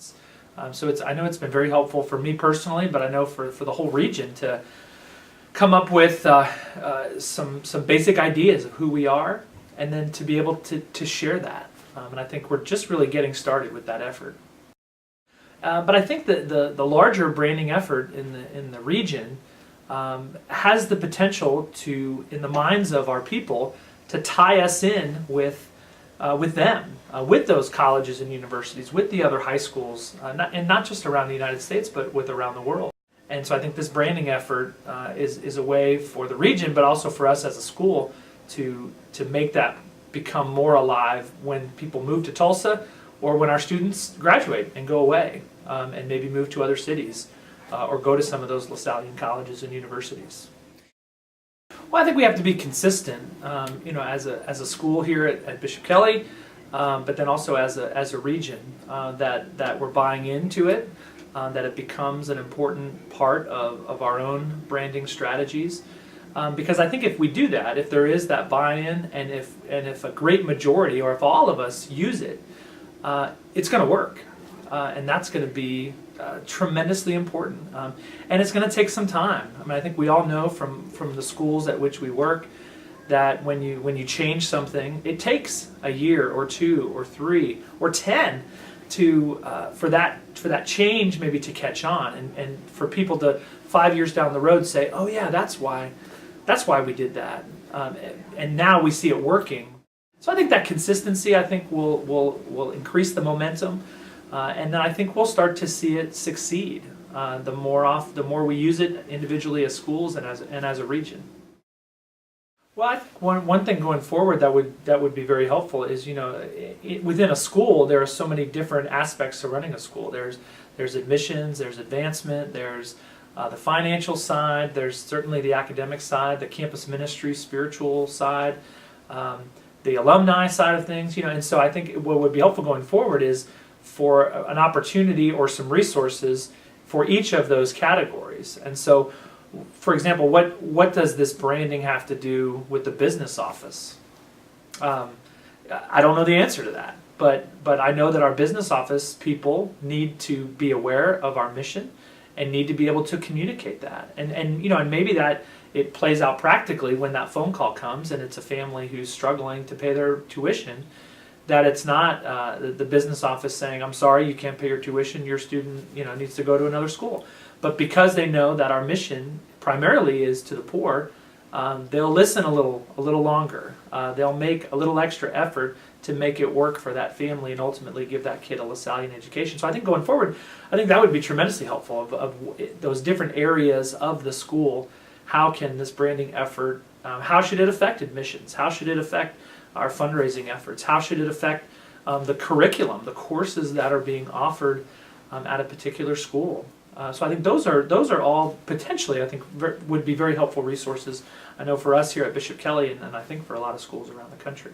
missions. I know it's been very helpful for me personally, but I know for the whole region to come up with some basic ideas of who we are, and then to be able to share that. And I think we're just really getting started with that effort. But I think that the larger branding effort in the region has the potential to, in the minds of our people, to tie us in with them, with those colleges and universities, with the other high schools, and not just around the United States, but with around the world. And so I think this branding effort is a way for the region, but also for us as a school, to make that become more alive when people move to Tulsa, or when our students graduate and go away and maybe move to other cities or go to some of those LaSallian colleges and universities. Well, I think we have to be consistent, as a school here at Bishop Kelley, but then also as a region, that we're buying into it, that it becomes an important part of our own branding strategies. Because I think if we do that, if there is that buy-in, and if a great majority, or if all of us use it, it's going to work, and that's going to be tremendously important, and it's going to take some time. I mean, I think we all know from the schools at which we work that when you change something, it takes a year or 2 or 3 or 10 for that change maybe to catch on, and for people to 5 years down the road say, oh yeah, that's why we did that, and now we see it working. So I think that consistency, I think, will increase the momentum, and then I think we'll start to see it succeed the more we use it individually as schools and as a region. Well, I think one thing going forward that would be very helpful is, within a school there are so many different aspects to running a school. There's admissions, there's advancement, there's the financial side, there's certainly the academic side, the campus ministry, spiritual side, the alumni side of things, and so I think what would be helpful going forward is for an opportunity or some resources for each of those categories. And so, for example, what does this branding have to do with the business office? I don't know the answer to that, but I know that our business office people need to be aware of our mission and need to be able to communicate that. And maybe that it plays out practically when that phone call comes and it's a family who's struggling to pay their tuition, that it's not the business office saying, I'm sorry, you can't pay your tuition, your student needs to go to another school. But because they know that our mission primarily is to the poor, they'll listen a little longer. They'll make a little extra effort to make it work for that family and ultimately give that kid a LaSallian education. So I think going forward, I think that would be tremendously helpful of those different areas of the school. How can this branding effort, how should it affect admissions? How should it affect our fundraising efforts? How should it affect the curriculum, the courses that are being offered at a particular school? So I think those are all potentially, I think, would be very helpful resources. I know for us here at Bishop Kelley, and I think for a lot of schools around the country.